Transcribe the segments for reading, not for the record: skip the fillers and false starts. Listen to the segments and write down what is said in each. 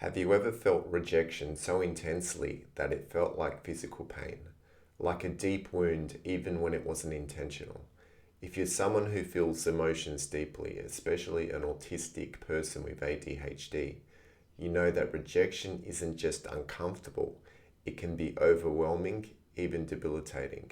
Have you ever felt rejection so intensely that it felt like physical pain, like a deep wound even when it wasn't intentional? If you're someone who feels emotions deeply, especially an autistic person with ADHD, you know that rejection isn't just uncomfortable, it can be overwhelming, even debilitating.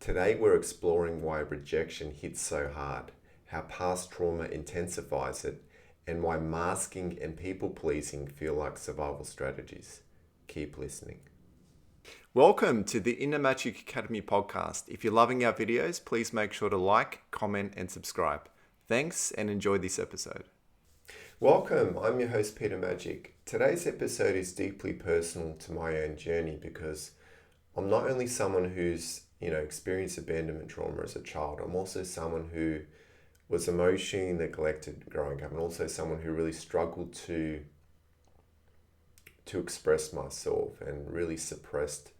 Today we're exploring why rejection hits so hard, how past trauma intensifies it, and why masking and people pleasing feel like survival strategies. Keep listening. Welcome to the Inner Magic Academy podcast. If you're loving our videos, please make sure to like, comment, and subscribe. Thanks and enjoy this episode. Welcome, I'm your host Peter Magic. Today's episode is deeply personal to my own journey because I'm not only someone who's experienced abandonment trauma as a child, I'm also someone who was emotionally neglected growing up, and also someone who really struggled to express myself and really suppressed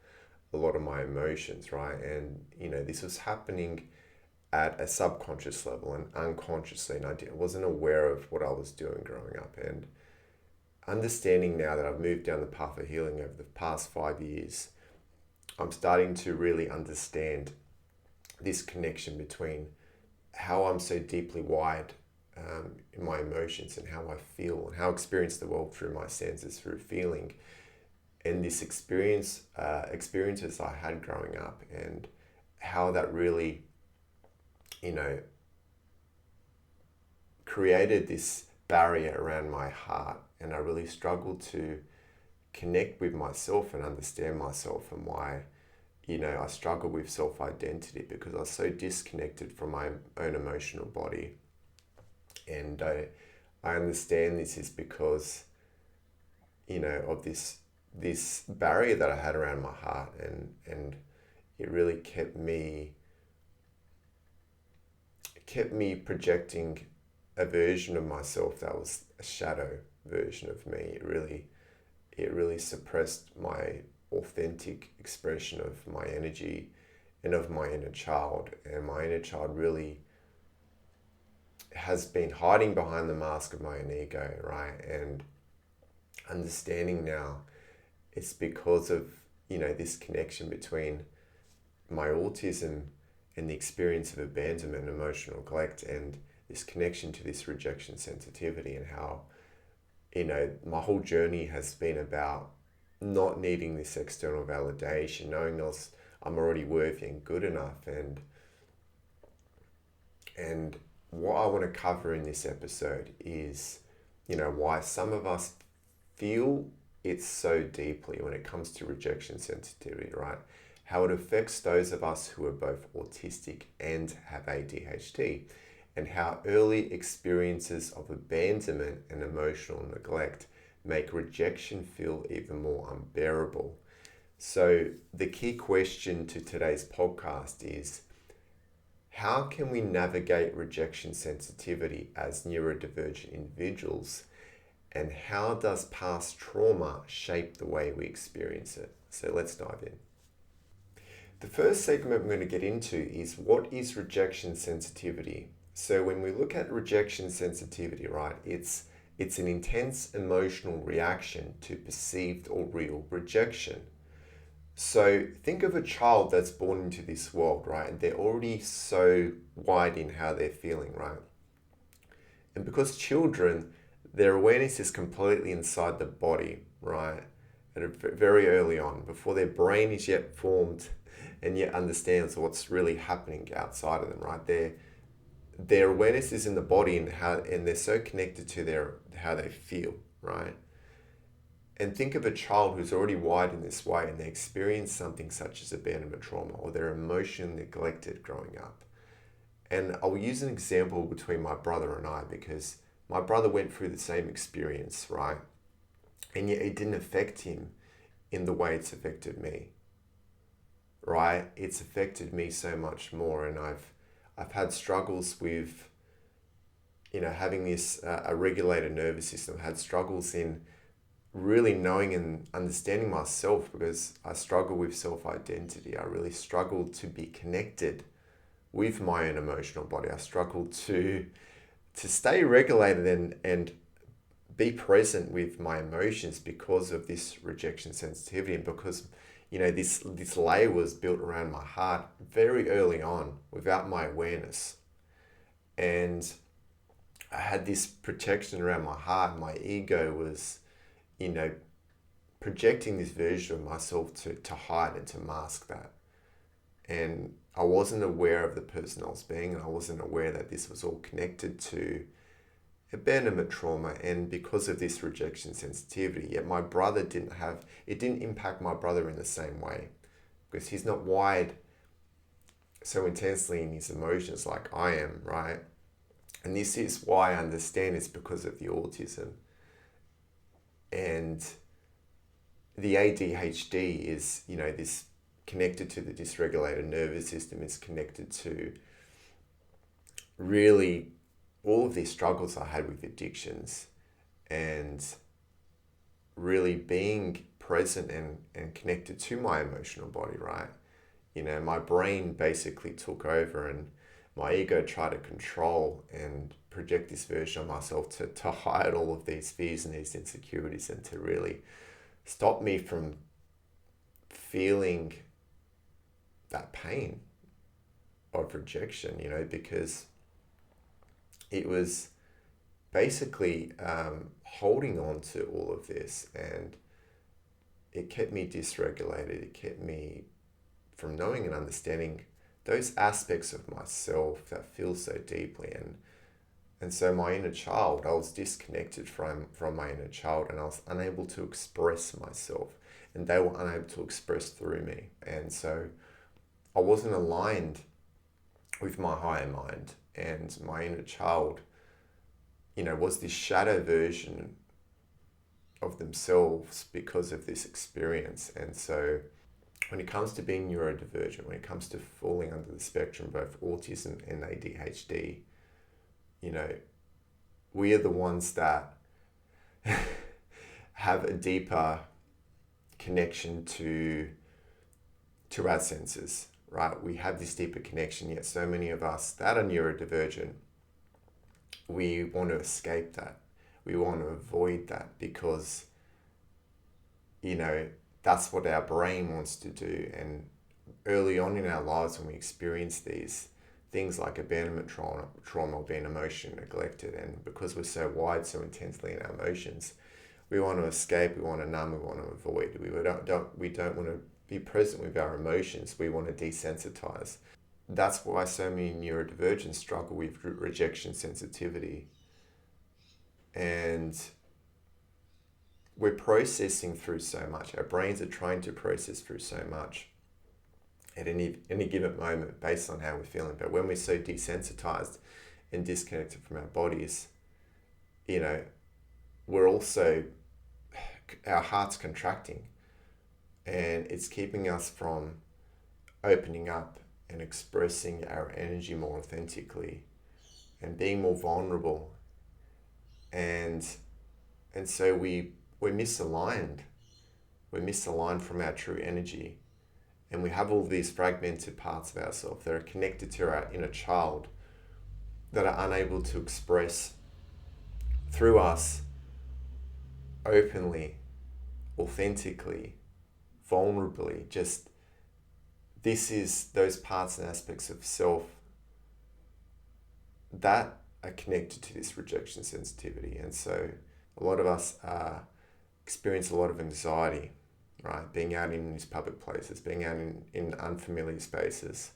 a lot of my emotions, right? And this was happening at a subconscious level and unconsciously, and I wasn't aware of what I was doing growing up. And understanding now that I've moved down the path of healing over the past 5 years, I'm starting to really understand this connection between how I'm so deeply wired in my emotions and how I feel and how I experience the world through my senses, through feeling, and this experiences I had growing up, and how that really, created this barrier around my heart, and I really struggled to connect with myself and understand myself, and why I struggle with self-identity because I was so disconnected from my own emotional body. And I understand this is because, of this barrier that I had around my heart, and it really kept me projecting a version of myself that was a shadow version of me. It really suppressed my authentic expression of my energy and of my inner child. And my inner child really has been hiding behind the mask of my own ego, right? And understanding now it's because of this connection between my autism and the experience of abandonment and emotional neglect, and this connection to this rejection sensitivity, and how my whole journey has been about not needing this external validation, knowing I'm already worthy and good enough. And what I want to cover in this episode is, why some of us feel it so deeply when it comes to rejection sensitivity, right? How it affects those of us who are both autistic and have ADHD, and how early experiences of abandonment and emotional neglect make rejection feel even more unbearable. So the key question to today's podcast is, how can we navigate rejection sensitivity as neurodivergent individuals, and how does past trauma shape the way we experience it? So let's dive in. The first segment I'm going to get into is, what is rejection sensitivity? So when we look at rejection sensitivity, right, it's an intense emotional reaction to perceived or real rejection. So think of a child that's born into this world, right? And they're already so wide in how they're feeling, right? And because children, their awareness is completely inside the body, right? Very early on, before their brain is yet formed and yet understands what's really happening outside of them, right? Their awareness is in the body, and they're so connected to how they feel, right? And think of a child who's already wired in this way, and they experience something such as abandonment trauma, or they're emotionally neglected growing up. And I'll use an example between my brother and I, because my brother went through the same experience, right? And yet it didn't affect him in the way it's affected me, right? It's affected me so much more, and I've had struggles with, having this a regulated nervous system. I've had struggles in really knowing and understanding myself, because I struggle with self-identity. I really struggle to be connected with my own emotional body. I struggle to stay regulated and be present with my emotions because of this rejection sensitivity, and because this layer was built around my heart very early on without my awareness. And I had this protection around my heart. My ego was, projecting this version of myself to hide and to mask that. And I wasn't aware of the person I was being, and I wasn't aware that this was all connected to abandonment trauma. And because of this rejection sensitivity, yet my brother didn't impact my brother in the same way, because he's not wired so intensely in his emotions like I am, right? And this is why I understand it's because of the autism. And the ADHD is, this connected to the dysregulated nervous system, is connected to really all of these struggles I had with addictions, and really being present and connected to my emotional body, right? My brain basically took over, and my ego tried to control and project this version of myself to hide all of these fears and these insecurities, and to really stop me from feeling that pain of rejection, because it was basically holding on to all of this, and it kept me dysregulated. It kept me from knowing and understanding those aspects of myself that feel so deeply. And so my inner child, I was disconnected from my inner child, and I was unable to express myself, and they were unable to express through me. And so I wasn't aligned with my higher mind, and my inner child, was this shadow version of themselves because of this experience. And so when it comes to being neurodivergent, when it comes to falling under the spectrum, both autism and ADHD, we are the ones that have a deeper connection to our senses, right? We have this deeper connection, yet so many of us that are neurodivergent, we want to escape that. We want to avoid that because, that's what our brain wants to do. And early on in our lives, when we experience these things like abandonment trauma or being emotionally neglected, and because we're so wired so intensely in our emotions, we want to escape, we want to numb, we want to avoid. We don't want to be present with our emotions. We want to desensitize. That's why so many neurodivergents struggle with rejection sensitivity. And we're processing through so much. Our brains are trying to process through so much at any given moment based on how we're feeling. But when we're so desensitized and disconnected from our bodies, we're also, our heart's contracting, and it's keeping us from opening up and expressing our energy more authentically and being more vulnerable. And so we're misaligned. We're misaligned from our true energy. And we have all these fragmented parts of ourselves that are connected to our inner child that are unable to express through us openly, authentically, vulnerably. Just this is those parts and aspects of self that are connected to this rejection sensitivity. And so a lot of us experience a lot of anxiety, right? Being out in these public places, being out in unfamiliar spaces.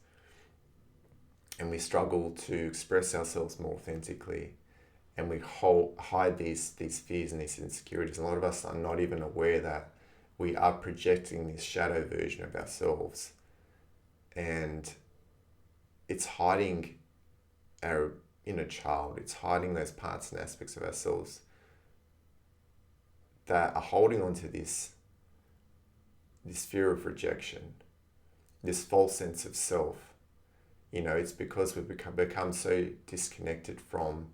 And we struggle to express ourselves more authentically. And we hide these fears and these insecurities. A lot of us are not even aware that we are projecting this shadow version of ourselves. And it's hiding our inner child. It's hiding those parts and aspects of ourselves that are holding on to this fear of rejection, this false sense of self. It's because we've become so disconnected from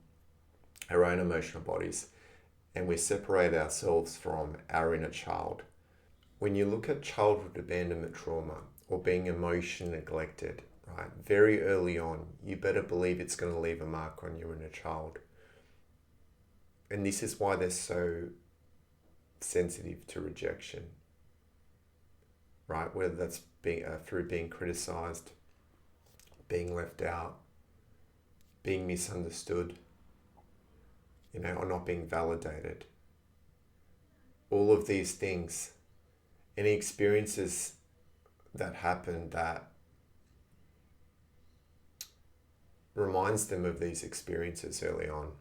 our own emotional bodies, and we separate ourselves from our inner child. When you look at childhood abandonment trauma or being emotionally neglected, right, very early on, you better believe it's going to leave a mark on your inner child. And this is why they're so sensitive to rejection, right? Whether that's through being criticized, being left out, being misunderstood, or not being validated. All of these things, any experiences that happen that reminds them of these experiences early on,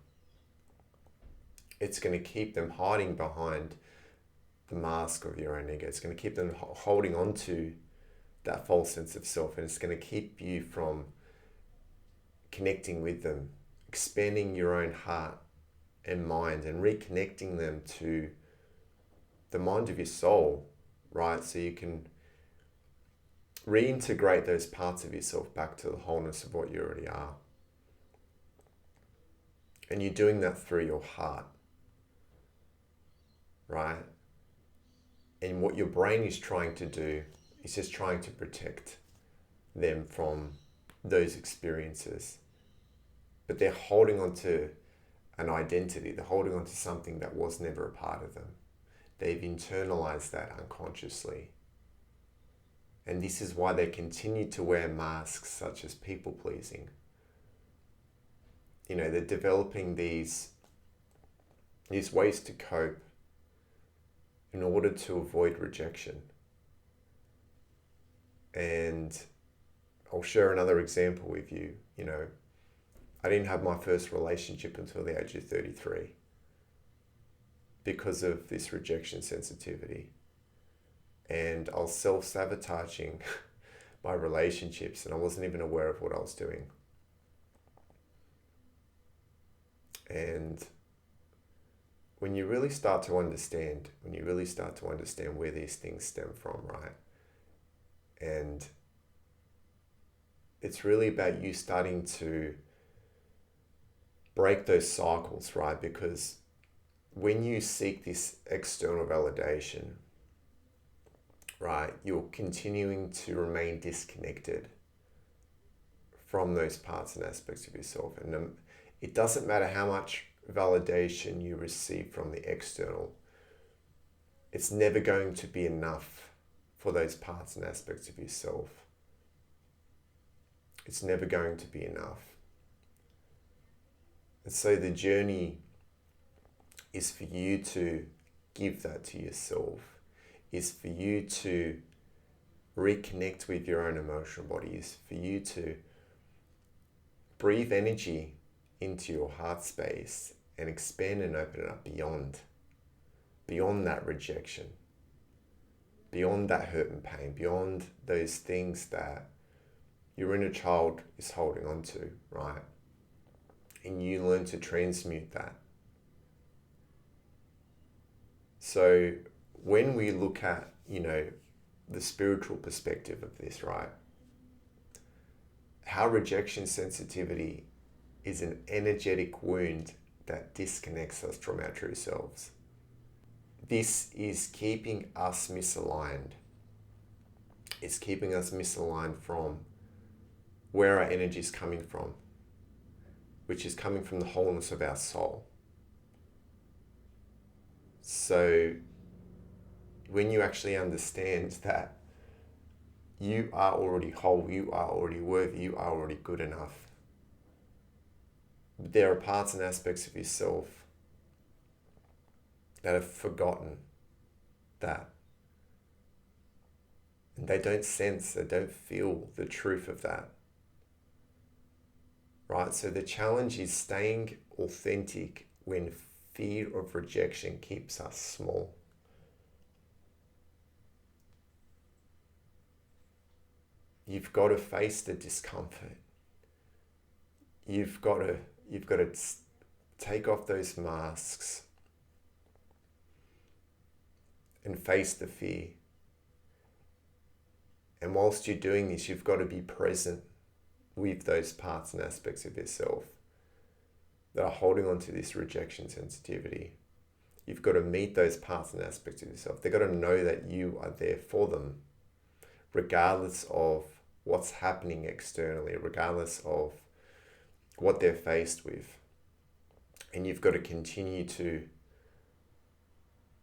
it's going to keep them hiding behind the mask of your own ego. It's going to keep them holding on to that false sense of self, and it's going to keep you from connecting with them, expanding your own heart and mind, and reconnecting them to the mind of your soul, right? So you can reintegrate those parts of yourself back to the wholeness of what you already are. And you're doing that through your heart, right? And what your brain is trying to do is just trying to protect them from those experiences. But they're holding on to an identity. They're holding on to something that was never a part of them. They've internalized that unconsciously. And this is why they continue to wear masks such as people pleasing. They're developing these ways to cope in order to avoid rejection. And I'll share another example with you. I didn't have my first relationship until the age of 33 because of this rejection sensitivity. And I was self-sabotaging my relationships, and I wasn't even aware of what I was doing. And when you really start to understand where these things stem from, right? And it's really about you starting to break those cycles, right? Because when you seek this external validation, right, you're continuing to remain disconnected from those parts and aspects of yourself. And it doesn't matter how much validation you receive from the external, it's never going to be enough for those parts and aspects of yourself. It's never going to be enough. And so the journey is for you to give that to yourself, is for you to reconnect with your own emotional body, is for you to breathe energy into your heart space and expand and open it up beyond that rejection, beyond that hurt and pain, beyond those things that your inner child is holding on to, right? And you learn to transmute that. So when we look at, the spiritual perspective of this, right? How rejection sensitivity is an energetic wound that disconnects us from our true selves. This is keeping us misaligned. It's keeping us misaligned from where our energy is coming from, which is coming from the wholeness of our soul. So when you actually understand that you are already whole, you are already worthy, you are already good enough, there are parts and aspects of yourself that have forgotten that. And they don't feel the truth of that. Right? So the challenge is staying authentic when fear of rejection keeps us small. You've got to face the discomfort. You've got to take off those masks and face the fear. And whilst you're doing this, you've got to be present with those parts and aspects of yourself that are holding on to this rejection sensitivity. You've got to meet those parts and aspects of yourself. They've got to know that you are there for them, regardless of what's happening externally, regardless of what they're faced with. And you've got to continue to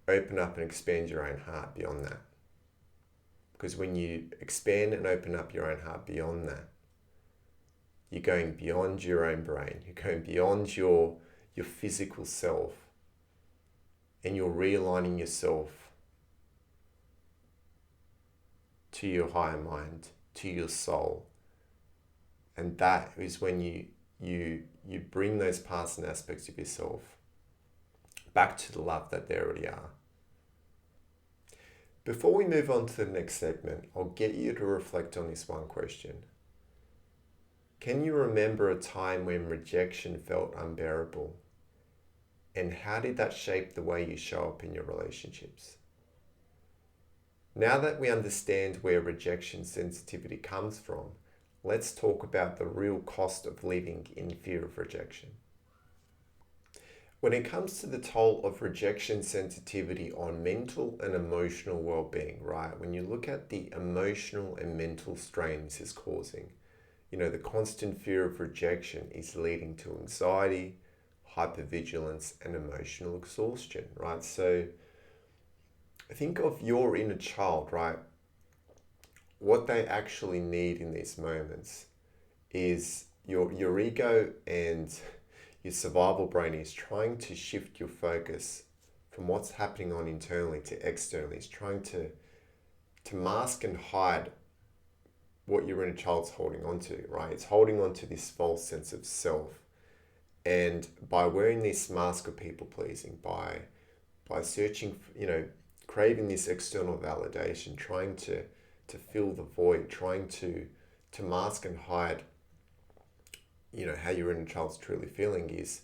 open up and expand your own heart beyond that. Because when you expand and open up your own heart beyond that, you're going beyond your own brain. You're going beyond your physical self. And you're realigning yourself to your higher mind, to your soul. And that is when you bring those parts and aspects of yourself back to the love that they already are. Before we move on to the next segment, I'll get you to reflect on this one question. Can you remember a time when rejection felt unbearable? And how did that shape the way you show up in your relationships? Now that we understand where rejection sensitivity comes from, let's talk about the real cost of living in fear of rejection. When it comes to the toll of rejection sensitivity on mental and emotional well-being, right? When you look at the emotional and mental strain this is causing, the constant fear of rejection is leading to anxiety, hypervigilance, and emotional exhaustion, right? So think of your inner child, right? What they actually need in these moments is your ego and your survival brain is trying to shift your focus from what's happening on internally to externally. It's trying to mask and hide what your inner child's holding on to, right? It's holding on to this false sense of self. And by wearing this mask of people pleasing, by searching, craving this external validation, trying to fill the void, trying to mask and hide, how your inner child's truly feeling, is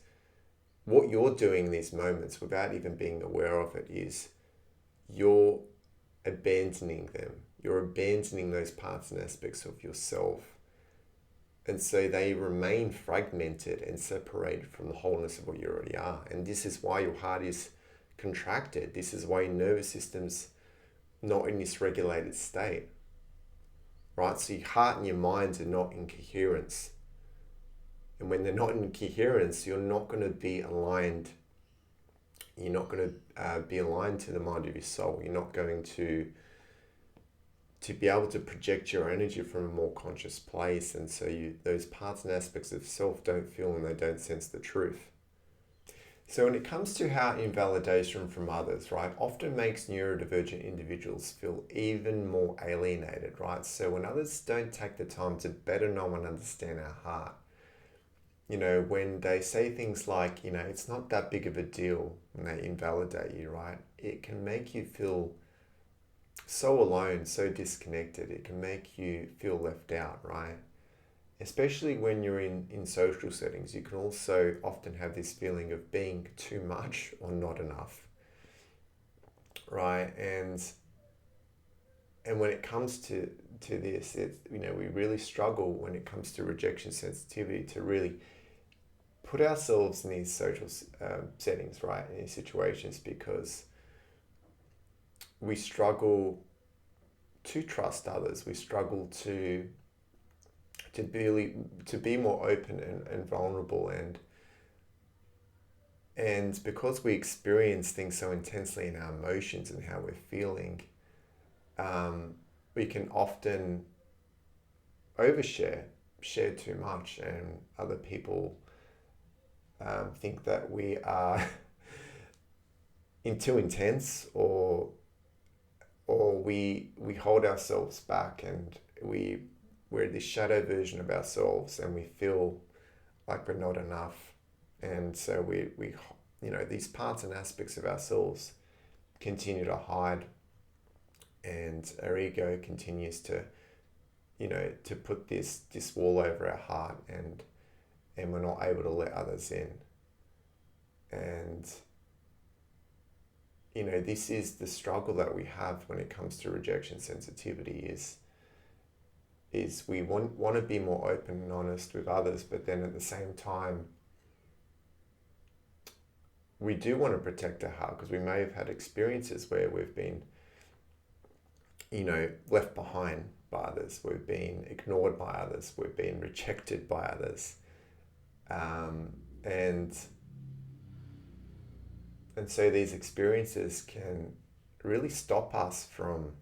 what you're doing in these moments without even being aware of it is you're abandoning them. You're abandoning those parts and aspects of yourself. And so they remain fragmented and separated from the wholeness of what you already are. And this is why your heart is contracted. This is why your nervous system's not in this regulated state, right? So your heart and your mind are not in coherence. And when they're not in coherence, you're not going to be aligned. You're not going to be aligned to the mind of your soul. You're not going to be able to project your energy from a more conscious place. And so those parts and aspects of self don't feel and they don't sense the truth. So when it comes to how invalidation from others, right, often makes neurodivergent individuals feel even more alienated, right? So when others don't take the time to better know and understand our heart, when they say things like, it's not that big of a deal when they invalidate you, right? It can make you feel so alone, so disconnected. It can make you feel left out, right? Especially when you're in social settings, you can also often have this feeling of being too much or not enough, right? And when it comes to this, we really struggle when it comes to rejection sensitivity to really put ourselves in these social settings, right, in these situations, because we struggle to trust others. We struggle to be more open and vulnerable, and because we experience things so intensely in our emotions and how we're feeling, we can often share too much, and other people think that we are too intense, or we hold ourselves back, and we're this shadow version of ourselves, and we feel like we're not enough. And so we these parts and aspects of ourselves continue to hide, and our ego continues to put this wall over our heart, and we're not able to let others in. And this is the struggle that we have when it comes to rejection sensitivity, is we want to be more open and honest with others, but then at the same time, we do want to protect our heart, because we may have had experiences where we've been, left behind by others, we've been ignored by others, we've been rejected by others, and And so these experiences can really stop us from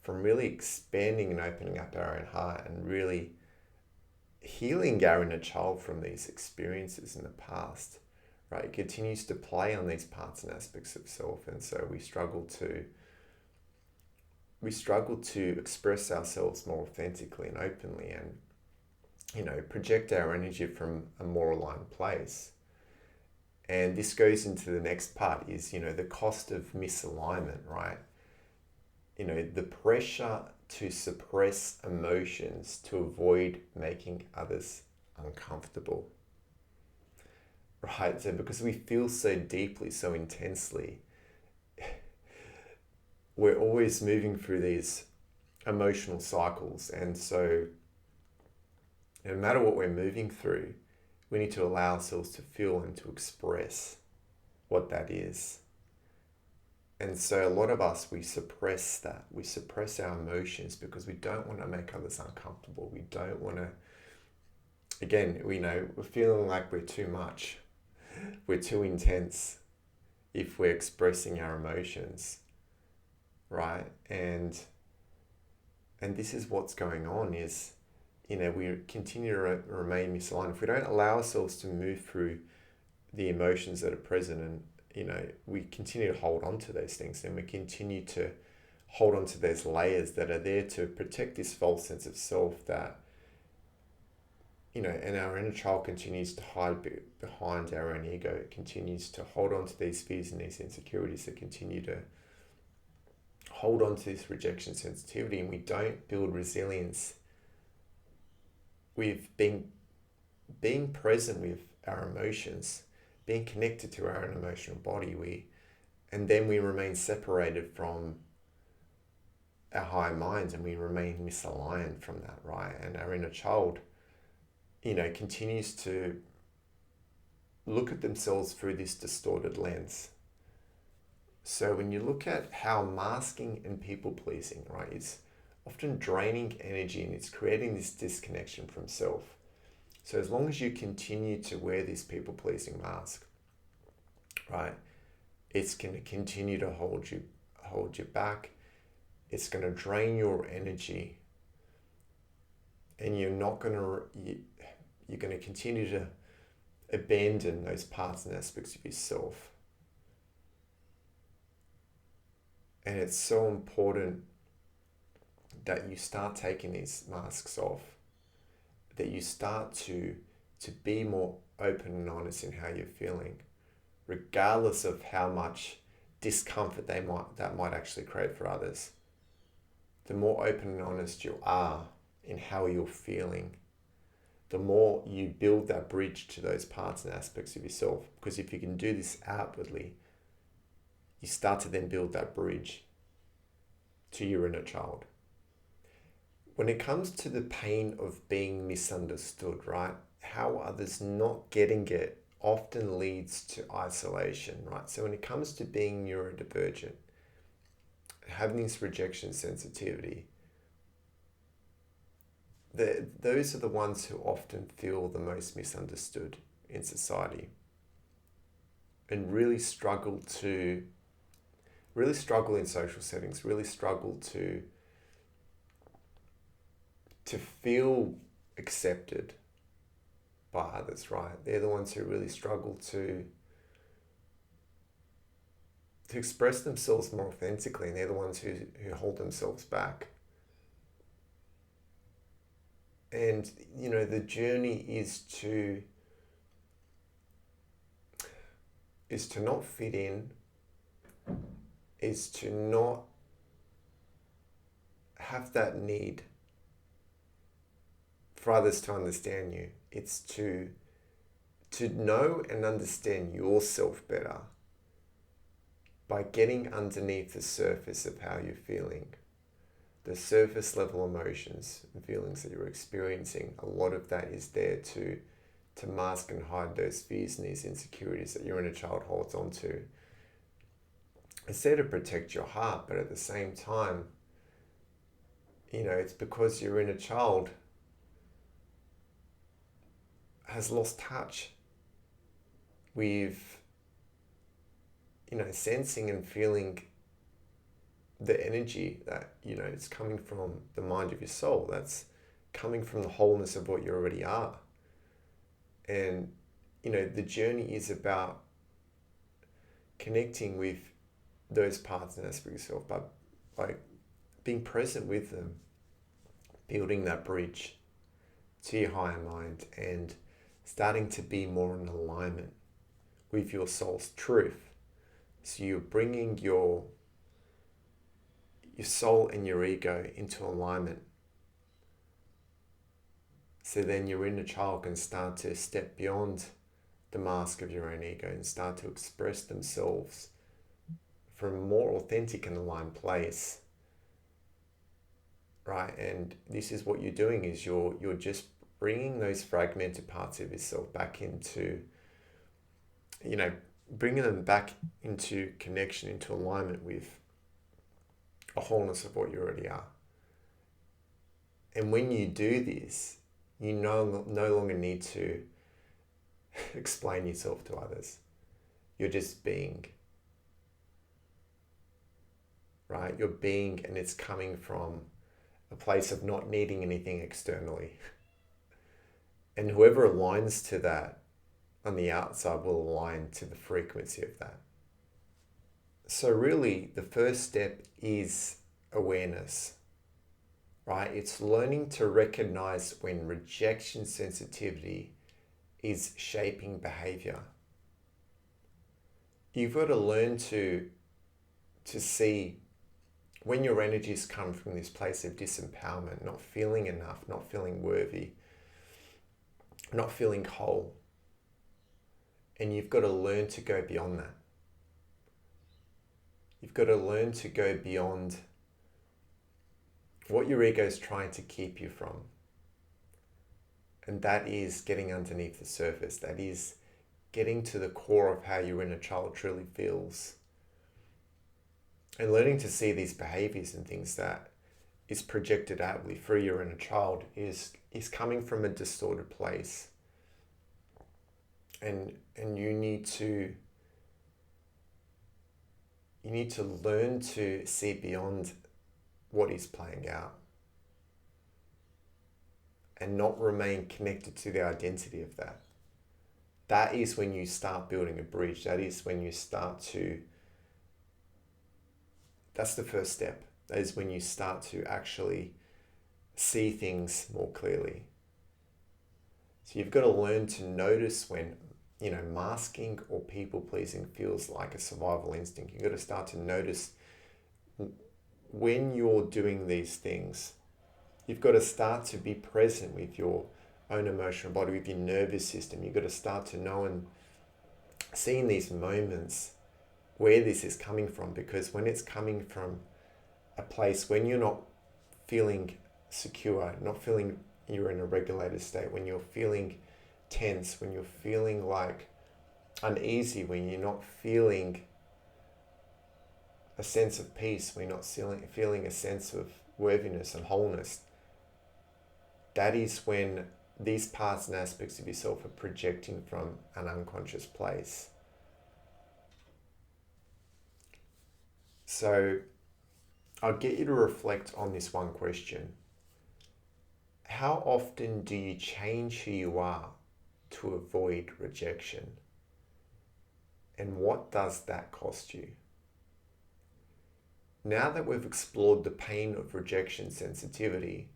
really expanding and opening up our own heart and really healing our inner child from these experiences in the past, right? It continues to play on these parts and aspects of self, and so we struggle to express ourselves more authentically and openly, and project our energy from a more aligned place. And this goes into the next part is, the cost of misalignment, right? The pressure to suppress emotions to avoid making others uncomfortable, right? So because we feel so deeply, so intensely, we're always moving through these emotional cycles. And so no matter what we're moving through, we need to allow ourselves to feel and to express what that is. And so a lot of us, we suppress that. We suppress our emotions because we don't want to make others uncomfortable. We don't want to, again, we're feeling like we're too much. We're too intense if we're expressing our emotions, right? And this is what's going on is, we continue to remain misaligned. If we don't allow ourselves to move through the emotions that are present, and we continue to hold on to those things, and we continue to hold on to those layers that are there to protect this false sense of self that, and our inner child continues to hide behind our own ego. It continues to hold on to these fears and these insecurities that continue to hold on to this rejection sensitivity, and we don't build resilience with being present with our emotions, being connected to our own emotional body. And then we remain separated from our higher minds, and we remain misaligned from that, right? And our inner child, continues to look at themselves through this distorted lens. So when you look at how masking and people pleasing, right, it's often draining energy, and it's creating this disconnection from self. So as long as you continue to wear this people pleasing mask, right, it's going to continue to hold you back. It's going to drain your energy, and you're going to continue to abandon those parts and aspects of yourself. And it's so important that you start taking these masks off, that you start to be more open and honest in how you're feeling, regardless of how much discomfort that might actually create for others. The more open and honest you are in how you're feeling, the more you build that bridge to those parts and aspects of yourself. Because if you can do this outwardly, you start to then build that bridge to your inner child. When it comes to the pain of being misunderstood, right, how others not getting it often leads to isolation, right? So when it comes to being neurodivergent, having this rejection sensitivity, those are the ones who often feel the most misunderstood in society, and really struggle in social settings, really struggle to feel accepted by others, right? They're the ones who really struggle to express themselves more authentically, and they're the ones who hold themselves back. And, the journey is to not fit in, is to not have that need for others to understand you. It's to know and understand yourself better by getting underneath the surface of how you're feeling. The surface level emotions and feelings that you're experiencing, a lot of that is there to mask and hide those fears and these insecurities that your inner child holds on to. It's there to protect your heart, but at the same time, it's because your inner child has lost touch with sensing and feeling the energy that, it's coming from the mind of your soul. That's coming from the wholeness of what you already are. And, the journey is about connecting with those parts and aspects of yourself, but like being present with them, building that bridge to your higher mind and starting to be more in alignment with your soul's truth. So you're bringing your soul and your ego into alignment. So then your inner child can start to step beyond the mask of your own ego and start to express themselves from a more authentic and aligned place. Right? And this is what you're doing, is you're just bringing those fragmented parts of yourself back into, bringing them back into connection, into alignment with a wholeness of what you already are. And when you do this, you no longer need to explain yourself to others. You're just being. Right? You're being, and it's coming from a place of not needing anything externally. And whoever aligns to that on the outside will align to the frequency of that. So really, the first step is awareness, right? It's learning to recognize when rejection sensitivity is shaping behavior. You've got to learn to see when your energies come from this place of disempowerment, not feeling enough, not feeling worthy, not feeling whole. And you've got to learn to go beyond that. You've got to learn to go beyond what your ego is trying to keep you from. And that is getting underneath the surface. That is getting to the core of how your inner child truly feels. And learning to see these behaviors and things that is projected outwardly through your inner child is coming from a distorted place. And you need to learn to see beyond what is playing out and not remain connected to the identity of that. That is when you start building a bridge. That is when you start to, that's the first step. That is when you start to actually see things more clearly. So you've got to learn to notice when, masking or people pleasing feels like a survival instinct. You've got to start to notice when you're doing these things. You've got to start to be present with your own emotional body, with your nervous system. You've got to start to know and see in these moments where this is coming from, because when it's coming from a place when you're not feeling secure, not feeling you're in a regulated state, when you're feeling tense, when you're feeling like uneasy, when you're not feeling a sense of peace, when you're not feeling a sense of worthiness and wholeness, that is when these parts and aspects of yourself are projecting from an unconscious place. So I'll get you to reflect on this one question. How often do you change who you are to avoid rejection? And what does that cost you? Now that we've explored the pain of rejection sensitivity,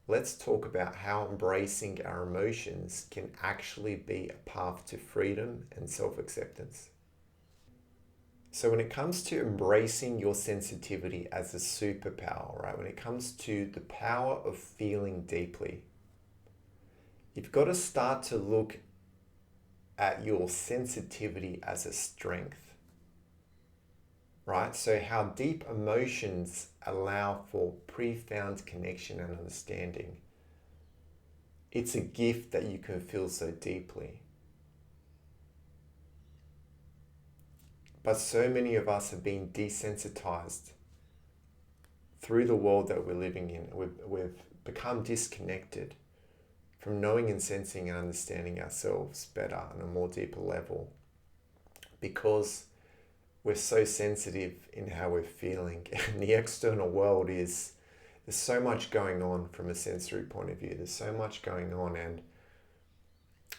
let's talk about how embracing our emotions can actually be a path to freedom and self-acceptance. So when it comes to embracing your sensitivity as a superpower, right? When it comes to the power of feeling deeply, you've got to start to look at your sensitivity as a strength, right? So how deep emotions allow for profound connection and understanding. It's a gift that you can feel so deeply. But so many of us have been desensitized through the world that we're living in. We've become disconnected from knowing and sensing and understanding ourselves better on a more deeper level, because we're so sensitive in how we're feeling, and the external world is, there's so much going on from a sensory point of view. There's so much going on, and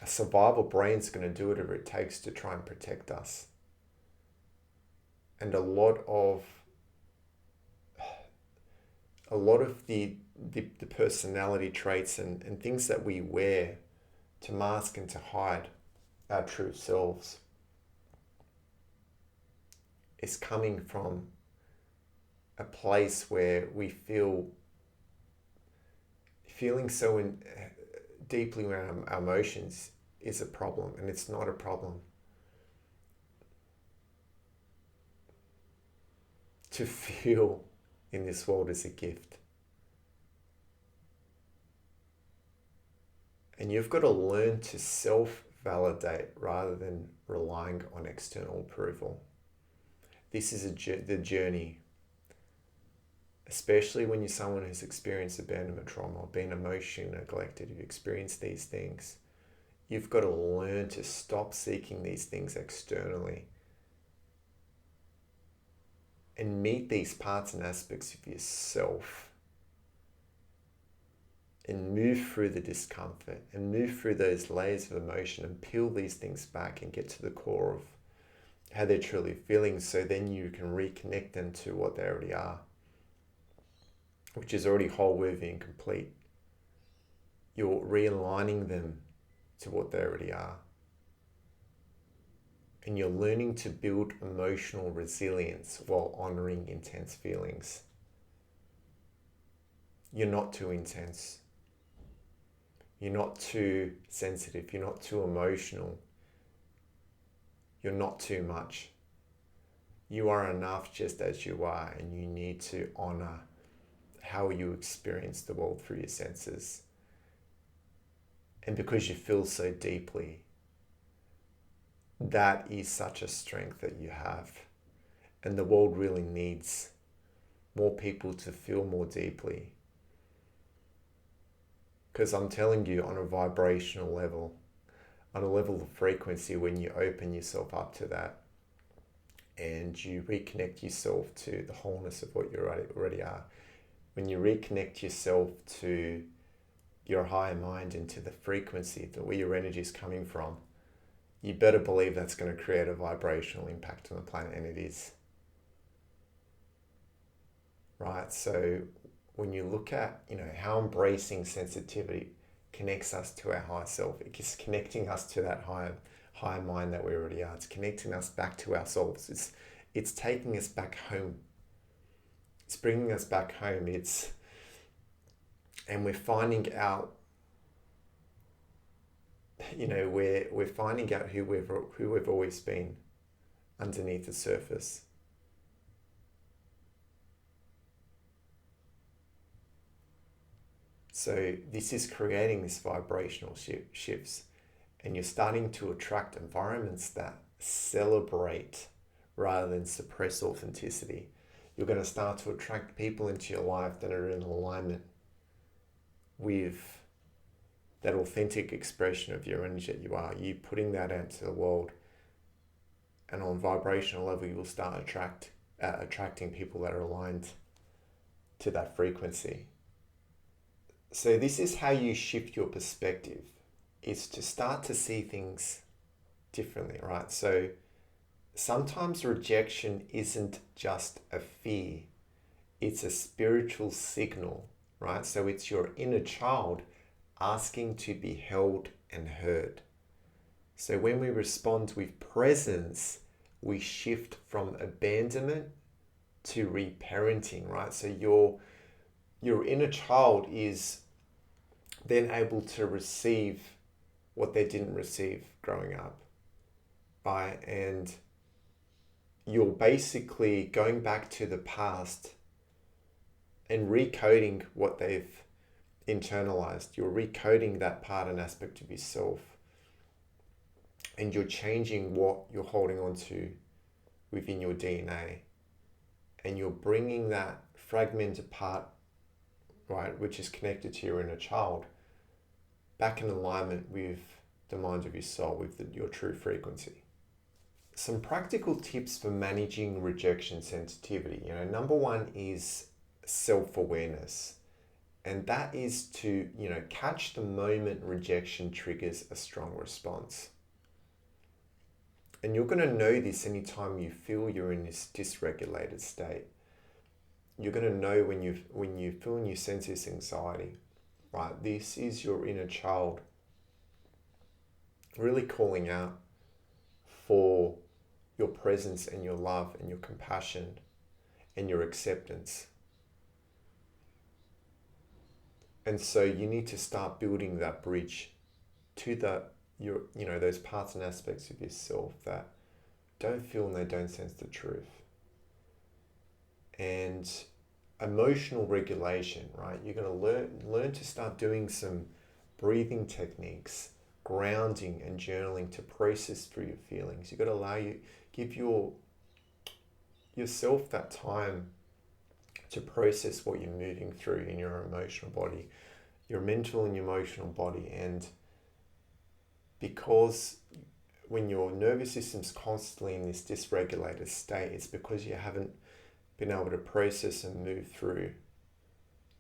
a survival brain's going to do whatever it takes to try and protect us. And a lot of the personality traits and things that we wear to mask and to hide our true selves is coming from a place where we feeling so deeply around our emotions is a problem, and it's not a problem. To feel in this world is a gift. And you've got to learn to self-validate rather than relying on external approval. This is the journey, especially when you're someone who's experienced abandonment trauma or been emotionally neglected, you've experienced these things. You've got to learn to stop seeking these things externally and meet these parts and aspects of yourself and move through the discomfort and move through those layers of emotion and peel these things back and get to the core of how they're truly feeling, so then you can reconnect them to what they already are, which is already whole, worthy, and complete. You're realigning them to what they already are. And you're learning to build emotional resilience while honoring intense feelings. You're not too intense. You're not too sensitive. You're not too emotional. You're not too much. You are enough just as you are, and you need to honor how you experience the world through your senses. And because you feel so deeply, that is such a strength that you have. And the world really needs more people to feel more deeply. Because I'm telling you, on a vibrational level, on a level of frequency, when you open yourself up to that and you reconnect yourself to the wholeness of what you already are, when you reconnect yourself to your higher mind and to the frequency, where your energy is coming from, you better believe that's going to create a vibrational impact on the planet, and it is. Right? So when you look at, how embracing sensitivity connects us to our higher self, it's connecting us to that higher mind that we already are. It's connecting us back to ourselves. It's taking us back home. It's bringing us back home. And we're finding out, we're finding out who we've always been underneath the surface. So this is creating this vibrational shifts, and you're starting to attract environments that celebrate rather than suppress authenticity. You're going to start to attract people into your life that are in alignment with that authentic expression of your energy that you are. You putting that out to the world, and on a vibrational level, you will start attracting people that are aligned to that frequency. So this is how you shift your perspective, is to start to see things differently, right? So sometimes rejection isn't just a fear, it's a spiritual signal, right? So it's your inner child asking to be held and heard. So when we respond with presence, we shift from abandonment to reparenting, right? So your inner child is then able to receive what they didn't receive growing up, right? And you're basically going back to the past and recoding what they've internalized. You're recoding that part and aspect of yourself, and you're changing what you're holding on to within your DNA, and you're bringing that fragmented part, right, which is connected to your inner child, back in alignment with the mind of your soul, with your true frequency. some practical tips for managing rejection sensitivity. Number one is self-awareness. And that is to, catch the moment rejection triggers a strong response. And you're going to know this anytime you feel you're in this dysregulated state. You're going to know when you feel and you sense this anxiety, right? This is your inner child really calling out for your presence and your love and your compassion and your acceptance. And so you need to start building that bridge to those parts and aspects of yourself that don't feel and they don't sense the truth. And emotional regulation, right? You're going to learn to start doing some breathing techniques, grounding and journaling to process through your feelings. You've got to give yourself that time to process what you're moving through in your emotional body, your mental and emotional body. And because when your nervous system's constantly in this dysregulated state, it's because you haven't been able to process and move through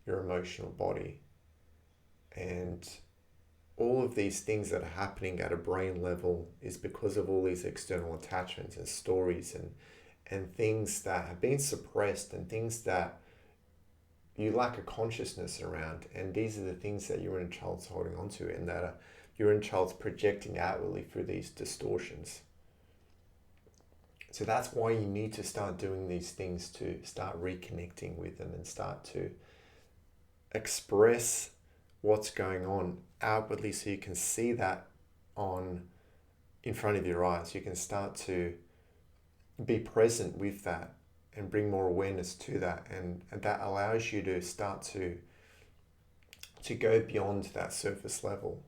your emotional body. And all of these things that are happening at a brain level is because of all these external attachments and stories and things that have been suppressed and things that you lack a consciousness around. And these are the things that your inner child's holding on to and that your inner child's projecting outwardly through these distortions. So that's why you need to start doing these things, to start reconnecting with them and start to express what's going on outwardly, so you can see that in front of your eyes. You can start to be present with that and bring more awareness to that, and that allows you to start to go beyond that surface level.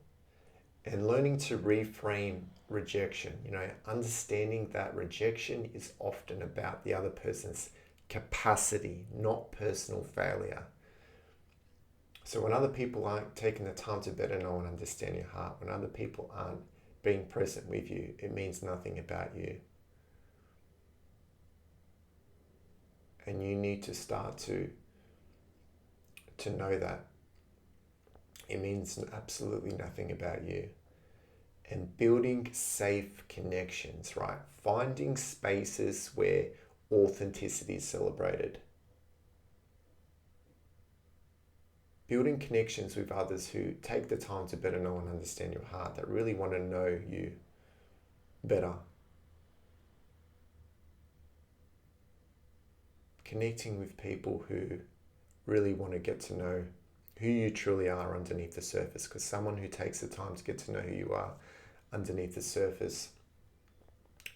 And learning to reframe rejection, understanding that rejection is often about the other person's capacity, not personal failure. So when other people aren't taking the time to better know and understand your heart, when other people aren't being present with you, it means nothing about you. And you need to start to know that it means absolutely nothing about you. And building safe connections, right? Finding spaces where authenticity is celebrated. Building connections with others who take the time to better know and understand your heart, that really want to know you better. Connecting with people who really want to get to know who you truly are underneath the surface, because someone who takes the time to get to know who you are underneath the surface,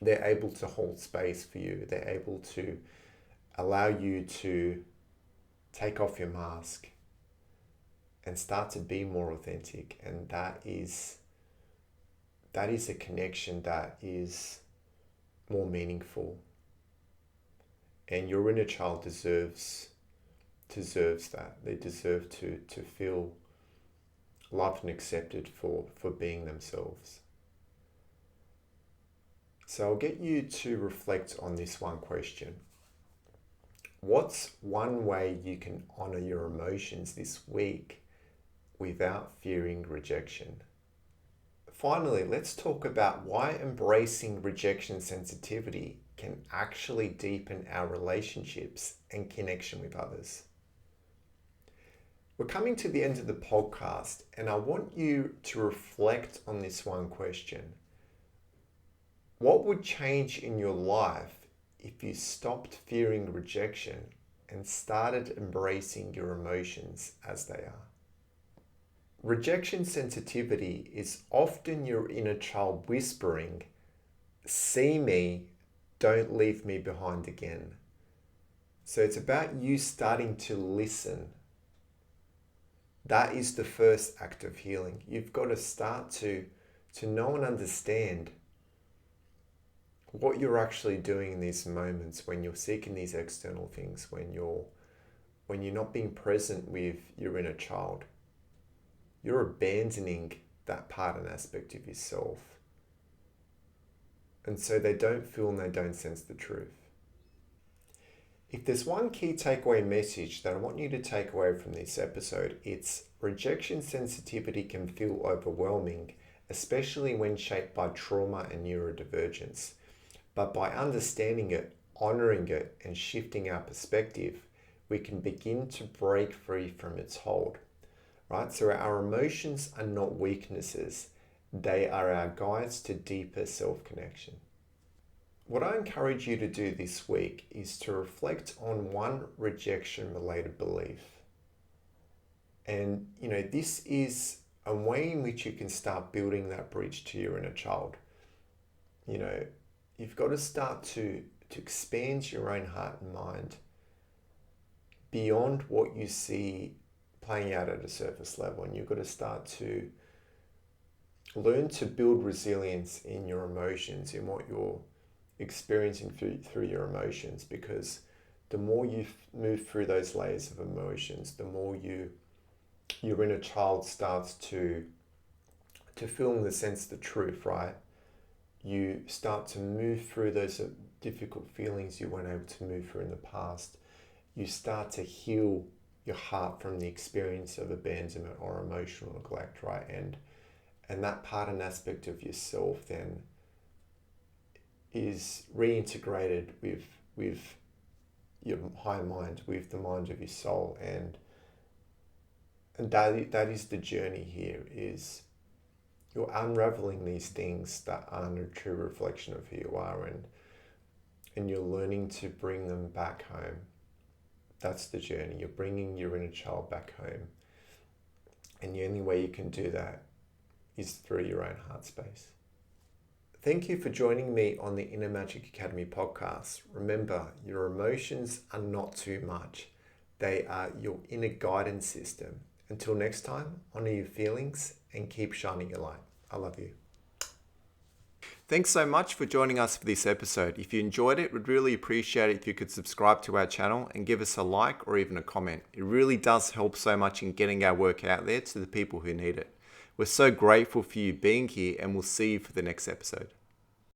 they're able to hold space for you. They're able to allow you to take off your mask and start to be more authentic. And that is a connection that is more meaningful. And your inner child deserves that. They deserve to feel loved and accepted for being themselves. So I'll get you to reflect on this one question. What's one way you can honor your emotions this week without fearing rejection? Finally, let's talk about why embracing rejection sensitivity can actually deepen our relationships and connection with others. We're coming to the end of the podcast, and I want you to reflect on this one question. What would change in your life if you stopped fearing rejection and started embracing your emotions as they are? Rejection sensitivity is often your inner child whispering, "See me, don't leave me behind again." So it's about you starting to listen. That is the first act of healing. You've got to start to know and understand what you're actually doing in these moments when you're seeking these external things, when you're not being present with your inner child. You're abandoning that part and aspect of yourself. And so they don't feel and they don't sense the truth. If there's one key takeaway message that I want you to take away from this episode, it's rejection sensitivity can feel overwhelming, especially when shaped by trauma and neurodivergence. But by understanding it, honoring it, and shifting our perspective, we can begin to break free from its hold, right? So our emotions are not weaknesses. They are our guides to deeper self-connection. What I encourage you to do this week is to reflect on one rejection-related belief. And, this is a way in which you can start building that bridge to your inner child. You've got to start to expand your own heart and mind beyond what you see playing out at a surface level. And you've got to start to learn to build resilience in your emotions, in what you're experiencing through your emotions, because the more you move through those layers of emotions, the more your inner child starts to feel and sense the truth, right? You start to move through those difficult feelings you weren't able to move through in the past. You start to heal your heart from the experience of abandonment or emotional neglect, right? And that part and aspect of yourself then is reintegrated with your higher mind, with the mind of your soul, and that is the journey here. Is you're unraveling these things that aren't a true reflection of who you are, and you're learning to bring them back home. That's the journey. You're bringing your inner child back home, and the only way you can do that is through your own heart space. Thank you for joining me on the Inner Magic Academy podcast. Remember, your emotions are not too much. They are your inner guidance system. Until next time, honor your feelings and keep shining your light. I love you. Thanks so much for joining us for this episode. If you enjoyed it, we'd really appreciate it if you could subscribe to our channel and give us a like or even a comment. It really does help so much in getting our work out there to the people who need it. We're so grateful for you being here, and we'll see you for the next episode.